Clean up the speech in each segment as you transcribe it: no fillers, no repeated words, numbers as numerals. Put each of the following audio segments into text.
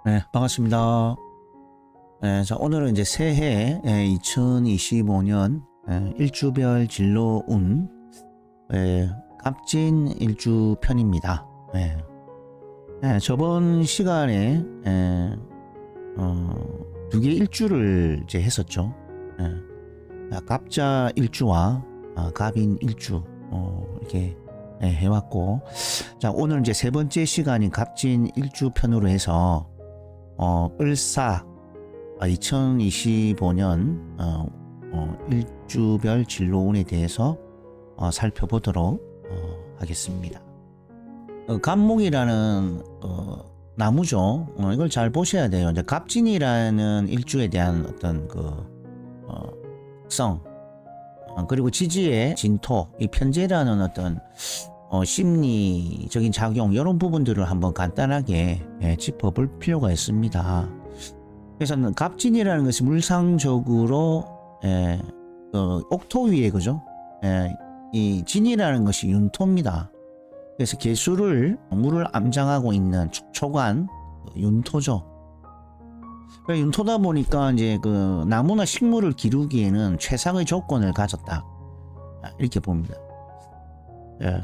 네, 반갑습니다. 자, 오늘은 이제 새해 2025년 일주별 진로운 갑진 일주 편입니다. 저번 시간에 두 개 일주를 이제 했었죠. 갑자 일주와 갑인 일주 이렇게 해왔고, 자, 오늘 이제 세 번째 시간인 갑진 일주 편으로 해서 을사 2025년 일주별 진로운에 대해서 살펴보도록 하겠습니다. 갑목이라는 나무죠. 이걸 잘 보셔야 돼요. 이제 갑진이라는 일주에 대한 어떤 특성, 그리고 지지의 진토, 이 편재라는 어떤 심리적인 작용, 이런 부분들을 한번 간단하게 짚어볼 필요가 있습니다. 그래서 갑진이라는 것이 물상적으로 옥토 위에, 그죠? 이 진이라는 것이 윤토입니다. 그래서 개수를 물을 암장하고 있는 촉촉한 윤토죠. 윤토다 보니까 이제 나무나 식물을 기르기에는 최상의 조건을 가졌다, 이렇게 봅니다.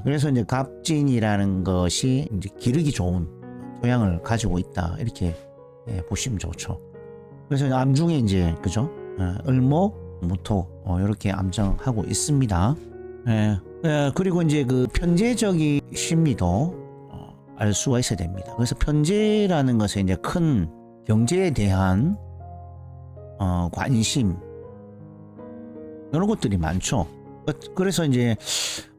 그래서 이제 갑진이라는 것이 이제 기르기 좋은 토양을 가지고 있다, 이렇게 보시면 좋죠. 그래서 암중에 이제, 그죠? 을목, 무토, 이렇게 암정하고 있습니다. 그리고 이제 편재적인 심리도 알 수가 있어야 됩니다. 그래서 편재라는 것은 이제 큰 경제에 대한 관심, 이런 것들이 많죠. 그래서 이제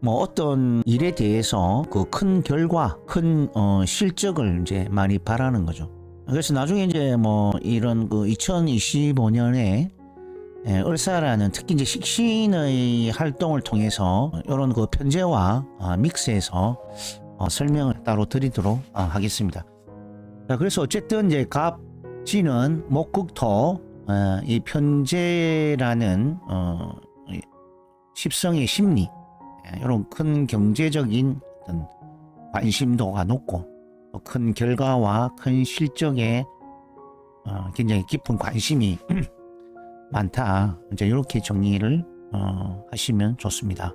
어떤 일에 대해서 큰 결과, 큰 실적을 이제 많이 바라는 거죠. 그래서 나중에 이제 이런 2025년에 을사라는, 특히 이제 식신의 활동을 통해서 이런 편재와 믹스해서 설명을 따로 드리도록 하겠습니다. 자, 그래서 어쨌든 이제 갑진은 목극토, 이 편재라는 십성의 심리, 이런 큰 경제적인 어떤 관심도가 높고, 큰 결과와 큰 실적에 굉장히 깊은 관심이 많다, 이제 이렇게 정리를 하시면 좋습니다.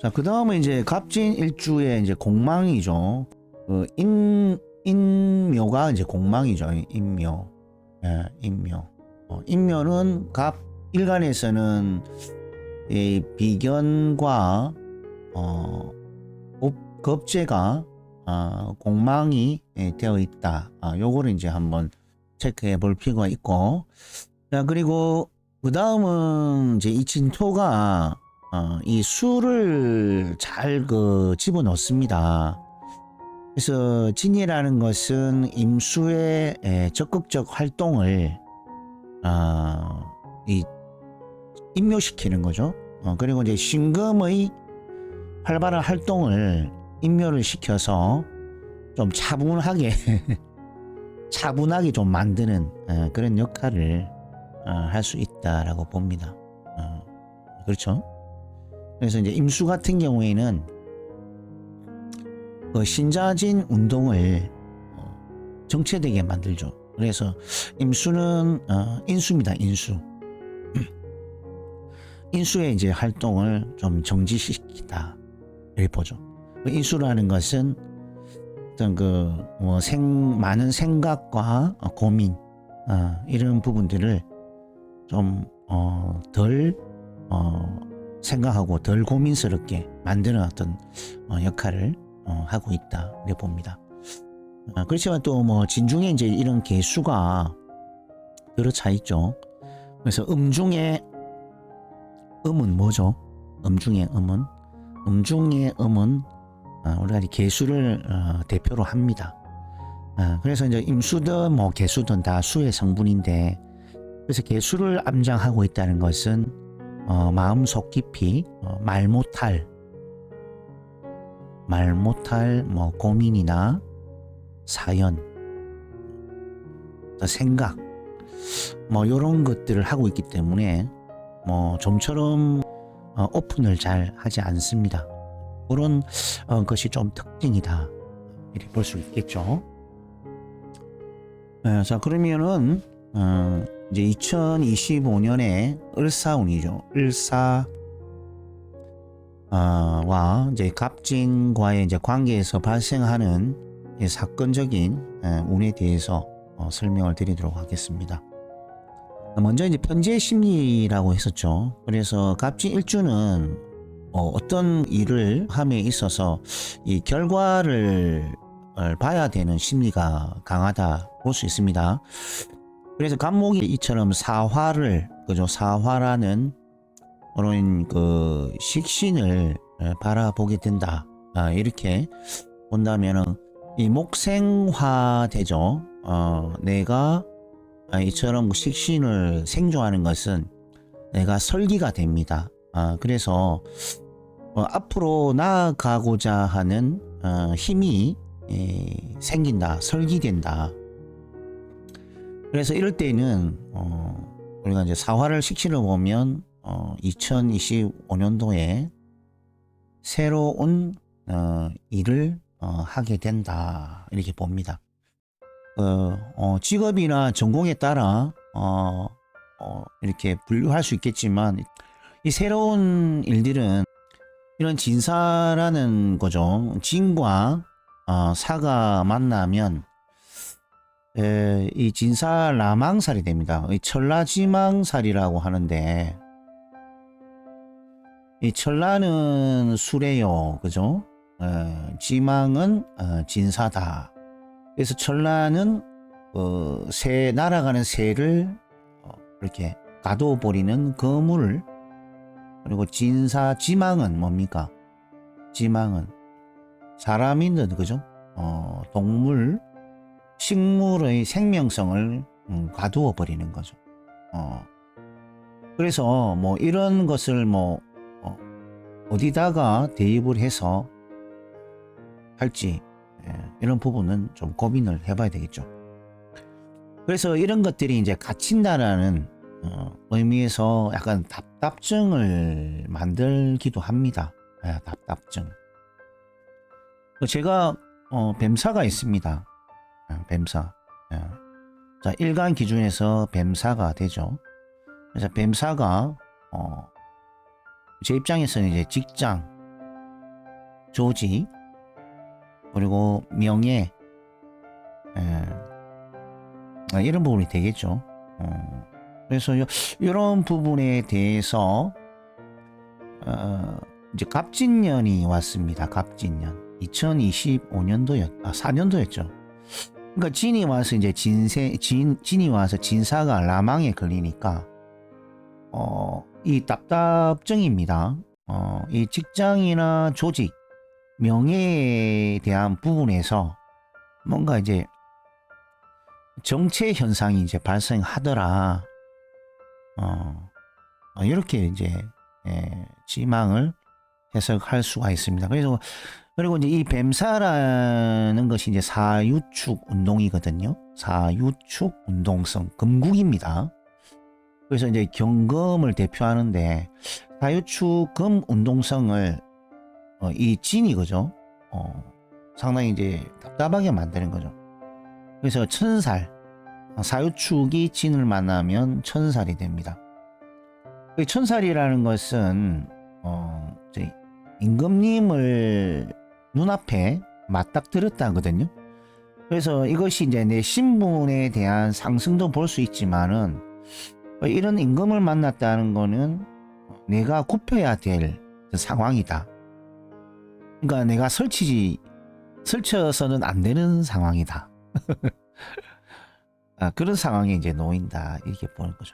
자, 그 다음에 이제 갑진 일주의 이제 공망이죠. 인묘가 이제 공망이죠. 인묘. 인묘. 인묘는 갑 일간에서는 이 비견과 겁재가 공망이 되어 있다. 요거를 이제 한번 체크해 볼 필요가 있고, 자, 그리고 그 다음은 이제 이 진토가 이 수를 잘 집어 넣습니다. 그래서 진이라는 것은 임수의 적극적 활동을 임묘시키는 거죠. 그리고 이제 신금의 활발한 활동을 임묘를 시켜서 좀 차분하게 차분하게 좀 만드는 그런 역할을 할 수 있다라고 봅니다. 그렇죠? 그래서 이제 임수 같은 경우에는 신자진 운동을 정체되게 만들죠. 그래서 임수는 인수입니다. 인수. 인수의 이제 활동을 좀 정지시키다, 이렇게 보죠. 인수라는 것은 어떤 많은 생각과 고민, 이런 부분들을 좀 덜 생각하고 덜 고민스럽게 만드는 어떤 역할을 하고 있다, 이렇게 봅니다. 그렇지만 또 진중에 이제 이런 개수가 들어차 있죠. 그래서 음중에 음은 뭐죠? 음중의 음은 우리가 개수를 대표로 합니다. 그래서 이제 임수든 개수든 다 수의 성분인데, 그래서 개수를 암장하고 있다는 것은 마음속 깊이 말 못할 고민이나 사연, 생각, 이런 것들을 하고 있기 때문에 좀처럼 오픈을 잘 하지 않습니다. 그런 것이 좀 특징이다, 이렇게 볼 수 있겠죠. 자, 그러면은 이제 2025년에 을사운이죠. 와 이제 갑진과의 이제 관계에서 발생하는 사건적인 운에 대해서 설명을 드리도록 하겠습니다. 먼저 이제 편재 심리라고 했었죠. 그래서 갑진 일주는 어떤 일을 함에 있어서 이 결과를 봐야 되는 심리가 강하다 볼 수 있습니다. 그래서 갑목이 이처럼 사화를, 그죠? 사화라는 그런 그 식신을 바라보게 된다. 이렇게 본다면은 이 목생화 되죠. 내가 이처럼 식신을 생존하는 것은 내가 설기가 됩니다. 그래서 앞으로 나아가고자 하는 힘이 생긴다, 설기된다. 그래서 이럴 때는 우리가 이제 사화를 식신을 보면 2025년도에 새로운 일을 하게 된다, 이렇게 봅니다. 직업이나 전공에 따라 이렇게 분류할 수 있겠지만 이 새로운 일들은 이런 진사라는 거죠. 진과 사가 만나면 이 진사 라망살이 됩니다. 이 천라지망살이라고 하는데, 이 천라는 수레요, 그죠? 지망은 진사다. 그래서 천라는 새, 날아가는 새를 이렇게 가둬 버리는 거물. 그리고 진사, 지망은 뭡니까? 지망은 사람이든, 그죠? 동물, 식물의 생명성을 가두어 버리는 거죠. 그래서 뭐 이런 것을 뭐 어디다가 대입을 해서 할지, 이런 부분은 좀 고민을 해봐야 되겠죠. 그래서 이런 것들이 이제 갇힌다라는 의미에서 약간 답답증을 만들기도 합니다. 답답증. 제가 뱀사가 있습니다. 뱀사. 자, 일간 기준에서 뱀사가 되죠. 그래서 뱀사가 제 입장에서는 이제 직장, 조직, 그리고 명예, 이런 부분이 되겠죠. 그래서 이런 부분에 대해서 이제 갑진년이 왔습니다. 갑진년 2025년도였 4년도였죠. 그러니까 진이 와서 이제 진이 와서 진사가 라망에 걸리니까 이 답답증입니다. 이 직장이나 조직, 명예에 대한 부분에서 뭔가 이제 정체 현상이 이제 발생하더라. 이렇게 이제 지망을 해석할 수가 있습니다. 그래서 그리고 이제 이 뱀사라는 것이 이제 사유축 운동이거든요. 사유축 운동성 금국입니다. 그래서 이제 경금을 대표하는데 사유축 금 운동성을 이 진이, 그죠? 상당히 이제 답답하게 만드는 거죠. 그래서 천살, 사유축이 진을 만나면 천살이 됩니다. 천살이라는 것은 임금님을 눈앞에 맞닥뜨렸다거든요. 그래서 이것이 이제 내 신분에 대한 상승도 볼 수 있지만은, 이런 임금을 만났다는 거는 내가 굽혀야 될 상황이다. 그러니까 내가 설쳐서는 안 되는 상황이다. 그런 상황에 이제 놓인다, 이렇게 보는 거죠.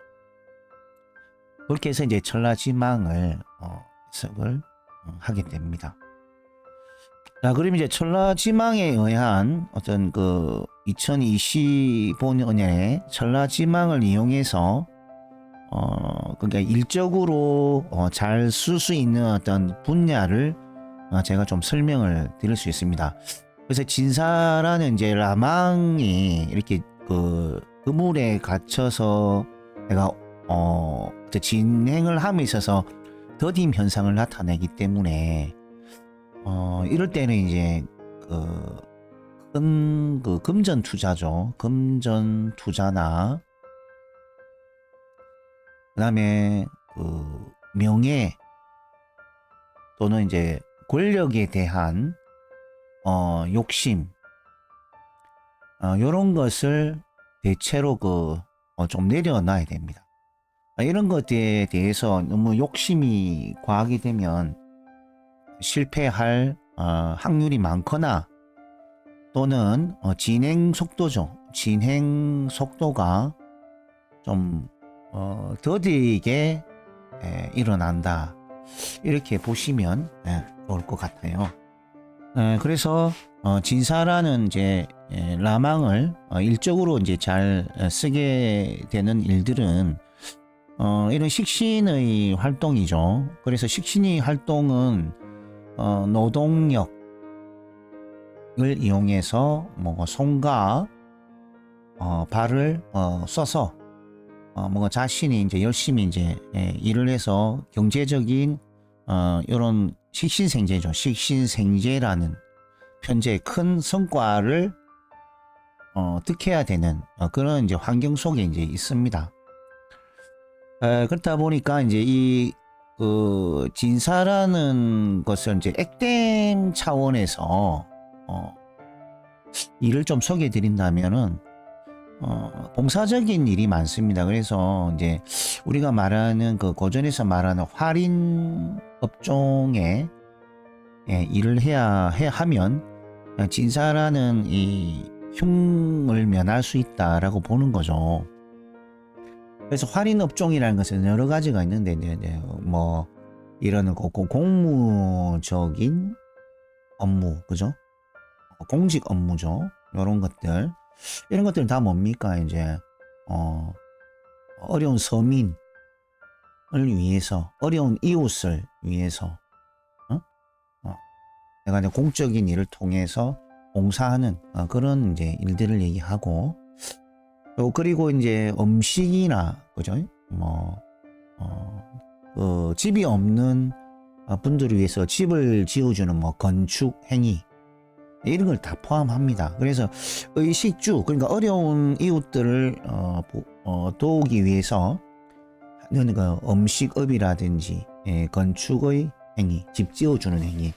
그렇게 해서 이제 천라지망을 해석을 하게 됩니다. 자, 그럼 이제 천라지망에 의한 어떤 그 2025년에 천라지망을 이용해서 그러니까 일적으로 잘 쓸 수 있는 어떤 분야를 제가 좀 설명을 드릴 수 있습니다. 그래서 진사라는 이제 라망이 이렇게 그 그물에 갇혀서 내가 진행을 함에 있어서 더딤 현상을 나타내기 때문에 이럴 때는 이제 그 금전 투자죠. 금전 투자나 그다음에 그 명예 또는 이제 권력에 대한 욕심 요런 것을 대체로 좀 내려놔야 됩니다. 이런 것에 대해서 너무 욕심이 과하게 되면 실패할 확률이 많거나 또는 진행 속도죠. 진행 속도가 좀 더디게 일어난다. 이렇게 보시면 좋을 것 같아요. 그래서 진사라는 이제 라망을 일적으로 이제 잘 쓰게 되는 일들은 이런 식신의 활동이죠. 그래서 식신의 활동은 노동력을 이용해서 뭐 손과 발을 써서 뭔가 자신이 이제 열심히 이제 일을 해서 경제적인 이런 식신생재죠. 식신생재라는 현재 큰 성과를 득해야 되는 그런 이제 환경 속에 이제 있습니다. 그렇다 보니까 이제 그 진사라는 것을 이제 액땜 차원에서 일을 좀 소개해 드린다면은 봉사적인 일이 많습니다. 그래서 이제 우리가 말하는 그 고전에서 말하는 활인 업종에 일을 하면 진사라는 이 흉을 면할 수 있다라고 보는 거죠. 그래서 활인 업종이라는 것은 여러 가지가 있는데 뭐 이런 공무적인 업무, 그죠? 공직 업무죠. 이런 것들. 이런 것들은 다 뭡니까? 이제 어려운 서민을 위해서, 어려운 이웃을 위해서 내가 이제 공적인 일을 통해서 봉사하는 그런 이제 일들을 얘기하고, 그리고 이제 음식이나 그죠? 그 집이 없는 분들을 위해서 집을 지어주는 뭐 건축 행위 이런 걸 다 포함합니다. 그래서 의식주, 그러니까 어려운 이웃들을 도우기 위해서 하는 그 음식업이라든지 건축의 행위, 집 지어주는 행위.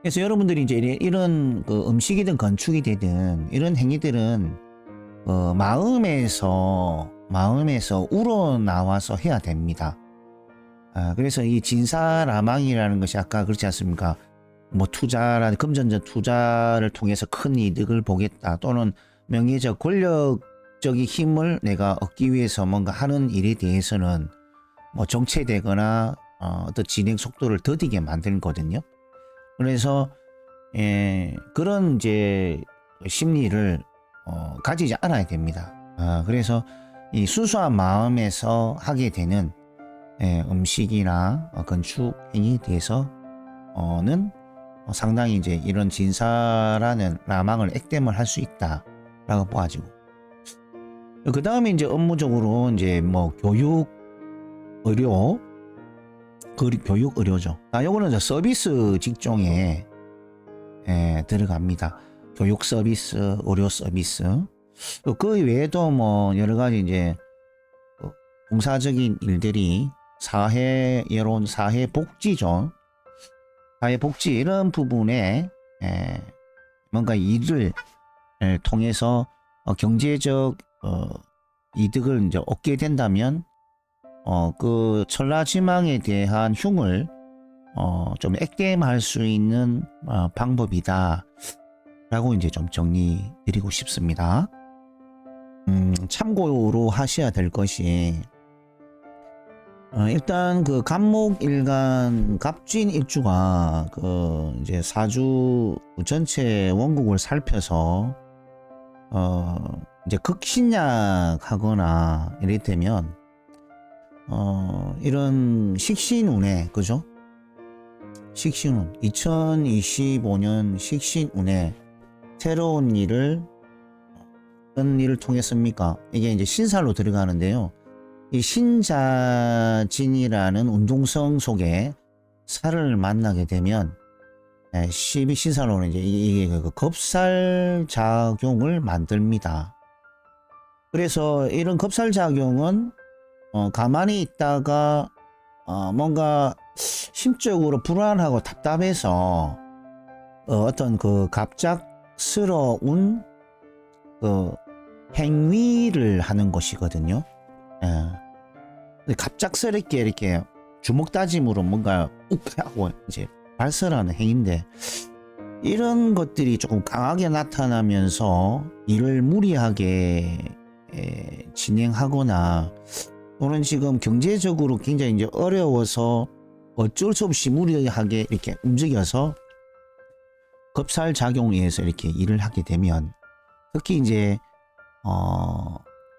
그래서 여러분들이 이제 이런 그 음식이든 건축이 되든 이런 행위들은 마음에서 우러나와서 해야 됩니다. 그래서 이 진사라망이라는 것이 아까 그렇지 않습니까? 뭐 금전적 투자를 통해서 큰 이득을 보겠다, 또는 명예적 권력적인 힘을 내가 얻기 위해서 뭔가 하는 일에 대해서는 뭐 정체되거나 어떤 진행 속도를 더디게 만들거든요. 그래서 그런 이제 심리를 가지지 않아야 됩니다. 그래서 이 순수한 마음에서 하게 되는 음식이나 건축 행위에 대해서는 상당히 이제 이런 진사라는 라망을 액땜을 할 수 있다라고 보아지고, 그 다음에 이제 업무적으로 이제 뭐 교육 의료죠. 요거는 서비스 직종에 들어갑니다. 교육 서비스, 의료 서비스. 그 외에도 뭐 여러 가지 이제 봉사적인 일들이 예로운 사회 복지죠. 사회 복지 이런 부분에 뭔가 일을 통해서 경제적 이득을 이제 얻게 된다면 그 천라지망에 대한 흉을 좀 액땜할 수 있는 방법이다 라고 이제 좀 정리 드리고 싶습니다. 참고로 하셔야 될 것이, 일단 그 갑목일간 갑진 일주가 그 이제 사주 전체 원국을 살펴서 이제 극신약하거나 이랬다면 이런 식신운에, 그죠? 식신운 2025년 식신운에 새로운 일을 어떤 일을 통했습니까? 이게 이제 신살로 들어가는데요. 이 신자진이라는 운동성 속에 살을 만나게 되면 신사로는 이게 그 겁살 작용을 만듭니다. 그래서 이런 겁살 작용은 가만히 있다가 뭔가 심적으로 불안하고 답답해서 어떤 그 갑작스러운 그 행위를 하는 것이거든요. 갑작스럽게 이렇게 주먹 다짐으로 뭔가 욱 하고 이제 발설하는 행위인데, 이런 것들이 조금 강하게 나타나면서 일을 무리하게 진행하거나, 또는 지금 경제적으로 굉장히 이제 어려워서 어쩔 수 없이 무리하게 이렇게 움직여서 겁살 작용에 의해서 이렇게 일을 하게 되면, 특히 이제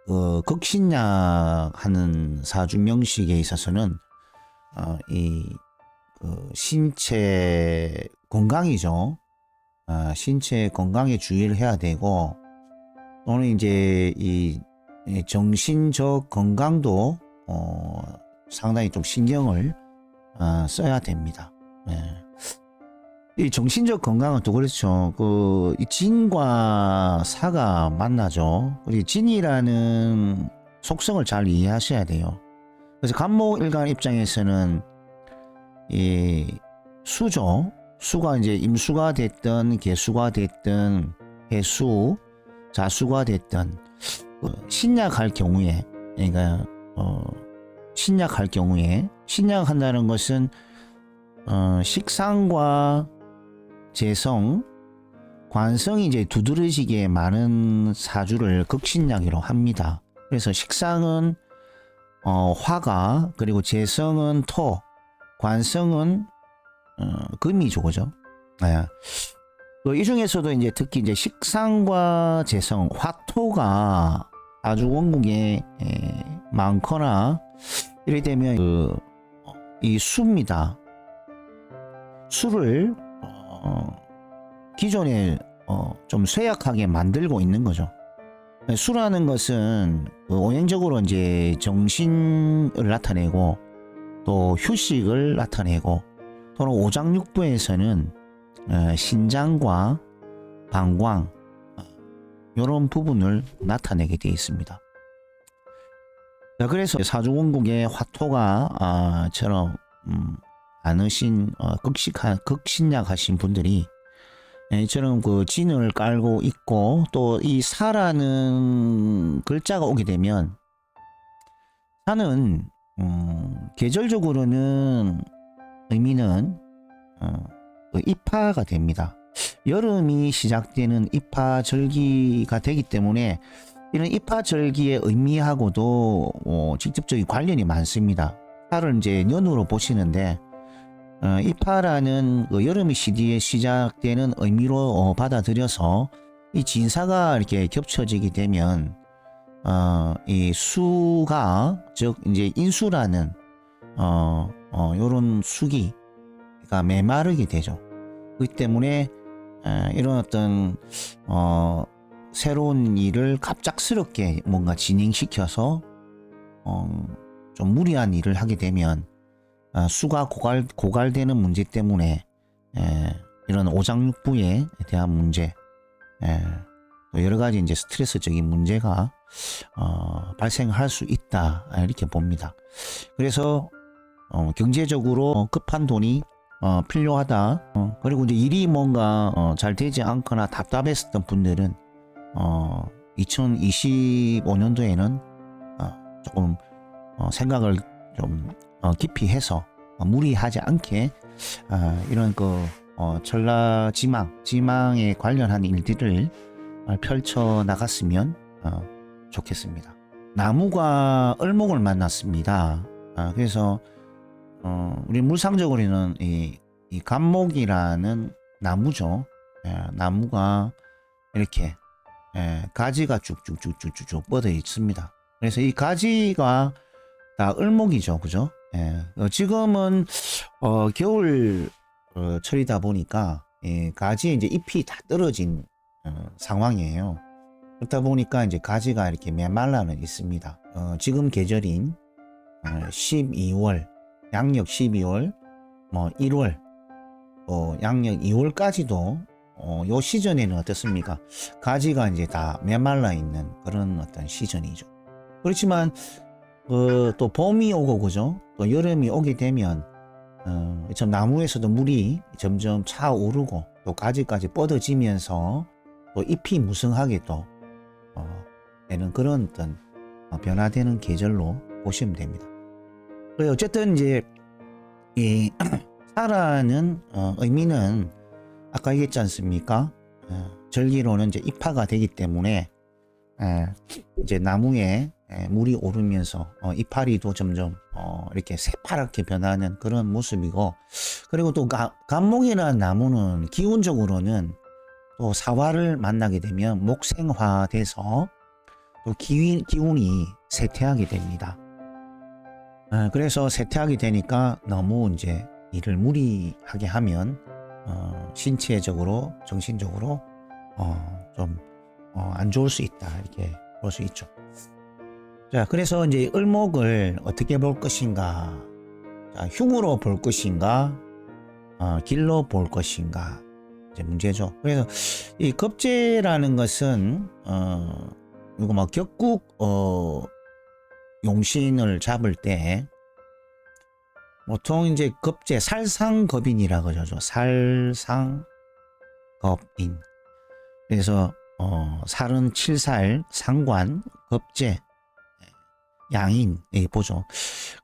그 극신약 하는 사주명식에 있어서는 그 신체 건강이죠. 신체 건강에 주의를 해야 되고, 또는 이제 이 정신적 건강도 상당히 좀 신경을 써야 됩니다. 이 정신적 건강은 또 그렇죠. 이 진과 사가 만나죠. 우리 진이라는 속성을 잘 이해하셔야 돼요. 그래서 간목일간 입장에서는 이 수죠. 수가 이제 임수가 됐든 개수가 됐든 해수, 자수가 됐든 신약할 경우에, 그러니까 신약할 경우에, 신약한다는 것은 식상과 재성, 관성이 이제 두드러지게 많은 사주를 극신약이라고 합니다. 그래서 식상은 화가, 그리고 재성은 토, 관성은 금이죠, 그죠? 이 중에서도 이제 특히 이제 식상과 재성, 화토가 아주 원국에 많거나 이래 되면 이 수입니다. 수를 기존에 좀 쇠약하게 만들고 있는 거죠. 수라는 것은 오행적으로 이제 정신을 나타내고, 또 휴식을 나타내고, 또는 오장육부에서는 신장과 방광, 이런 부분을 나타내게 되어 있습니다. 그래서 사주원국의 화토가 처럼 많으신 극신약하신 분들이 이처럼 그 진을 깔고 있고, 또 이 사라는 글자가 오게 되면, 사는 계절적으로는 의미는 입하가 됩니다. 여름이 시작되는 입하절기가 되기 때문에 이런 입하절기의 의미하고도 직접적인 관련이 많습니다. 입하를 이제 년으로 보시는데, 입하라는 그 여름이 시작되는 의미로 받아들여서 이 진사가 이렇게 겹쳐지게 되면 이 수가, 즉 이제 인수라는 요런 수기가 메마르게 되죠. 그렇기 때문에 이런 어떤 새로운 일을 갑작스럽게 뭔가 진행시켜서 좀 무리한 일을 하게 되면 수가 고갈되는 문제 때문에 이런 오장육부에 대한 문제, 또 여러 가지 이제 스트레스적인 문제가 발생할 수 있다, 이렇게 봅니다. 그래서 경제적으로 급한 돈이 필요하다. 그리고 이제 일이 뭔가 잘 되지 않거나 답답했었던 분들은 2025년도에는 조금 생각을 좀 깊이 해서 무리하지 않게 이런 그 지망에 관련한 일들을 펼쳐 나갔으면 좋겠습니다. 나무가 을목을 만났습니다. 그래서 우리 물상적으로는 이 간목이라는 나무죠. 나무가 이렇게 가지가 쭉쭉쭉쭉쭉 뻗어 있습니다. 그래서 이 가지가 다 을목이죠, 그죠? 지금은 겨울 철이다 보니까 가지에 이제 잎이 다 떨어진 상황이에요. 그렇다 보니까 이제 가지가 이렇게 메말라는 있습니다. 지금 계절인 12월, 양력 12월, 뭐 1월, 양력 2월까지도 요 시즌에는 어떻습니까? 가지가 이제 다 메말라 있는 그런 어떤 시즌이죠. 그렇지만 또 봄이 오고 그죠? 또 여름이 오게 되면 참 나무에서도 물이 점점 차오르고 또 가지까지 뻗어지면서 또 잎이 무성하게 또 되는 그런 어떤 변화되는 계절로 보시면 됩니다. 그래서 어쨌든 이제 이 사라는 의미는 아까 얘기했지 않습니까? 절기로는 이제 입하가 되기 때문에 이제 나무에 물이 오르면서 이파리도 점점 이렇게 새파랗게 변하는 그런 모습이고, 그리고 또 감목이라는 나무는 기운적으로는 또 사화를 만나게 되면 목생화돼서 또 기운이 쇠퇴하게 됩니다. 그래서 쇠퇴하게 되니까 너무 이제 이를 무리하게 하면 신체적으로 정신적으로 좀 안 좋을 수 있다, 이렇게 볼 수 있죠. 자, 그래서 이제 을목을 어떻게 볼 것인가, 자, 흉으로 볼 것인가, 길로 볼 것인가, 이제 문제죠. 그래서 이 겁재라는 것은 이거 뭐 격국 용신을 잡을 때 보통 이제 겁재 살상겁인이라고 그러죠. 살상겁인. 그래서 살은 7살, 상관, 겁재, 양인 보죠.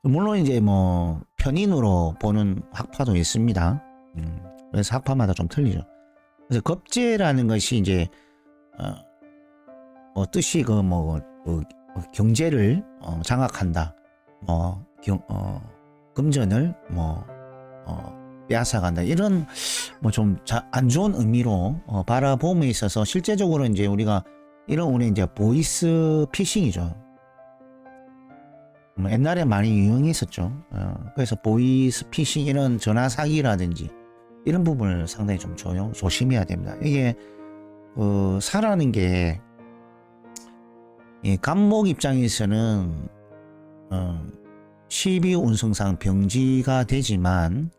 물론 이제 뭐 편인으로 보는 학파도 있습니다. 그래서 학파마다 좀 틀리죠. 그래서 겁재라는 것이 이제 뜻이 경제를 장악한다, 금전을 빼앗아간다, 이런 좀 안 좋은 의미로 바라봄에 있어서 실제적으로 이제 우리가 이런 오늘 이제 보이스 피싱이죠. 옛날에 많이 유행했었죠. 그래서 보이스 피싱, 이런 전화 사기라든지 이런 부분을 상당히 좀 조심해야 됩니다. 이게 사라는 게 간목 입장에서는 12운성상 병지가 되지만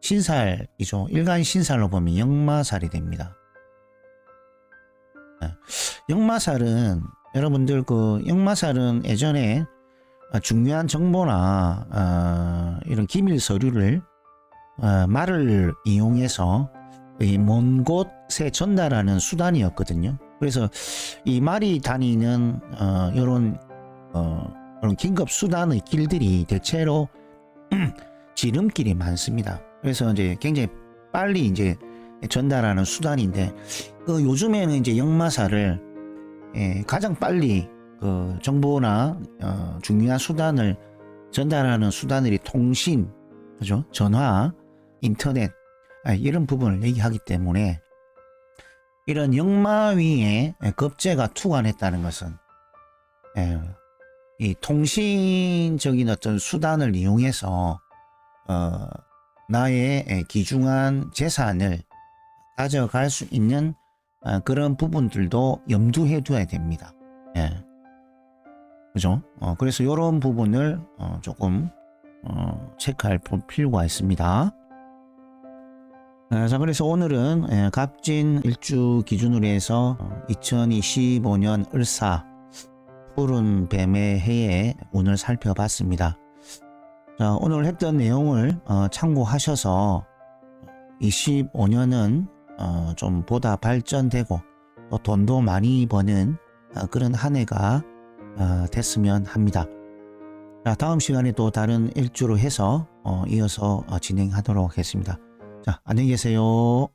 신살이죠. 일간 신살로 보면 역마살이 됩니다. 역마살은 여러분들 역마살은 예전에 중요한 정보나 이런 기밀 서류를 말을 이용해서 먼 곳에 전달하는 수단이었거든요. 그래서 이 말이 다니는 이런 긴급 수단의 길들이 대체로 지름길이 많습니다. 그래서 이제 굉장히 빨리 이제 전달하는 수단인데, 요즘에는 이제 역마살을 가장 빨리 정보나 중요한 수단을 전달하는 수단들이 통신, 그죠? 전화, 인터넷, 이런 부분을 얘기하기 때문에 이런 역마 위에 겁재가 투관했다는 것은 이 통신적인 어떤 수단을 이용해서 나의 귀중한 재산을 가져갈 수 있는 그런 부분들도 염두해 둬야 됩니다. 그죠? 그래서 이런 부분을 조금 체크할 필요가 있습니다. 자, 그래서 오늘은 갑진 일주 기준으로 해서 2025년 을사 푸른 뱀의 해의 운을 살펴봤습니다. 자, 오늘 했던 내용을 참고하셔서 25년은 좀 보다 발전되고 또 돈도 많이 버는 그런 한 해가 됐으면 합니다. 자, 다음 시간에 또 다른 일주로 해서 이어서 진행하도록 하겠습니다. 자, 안녕히 계세요.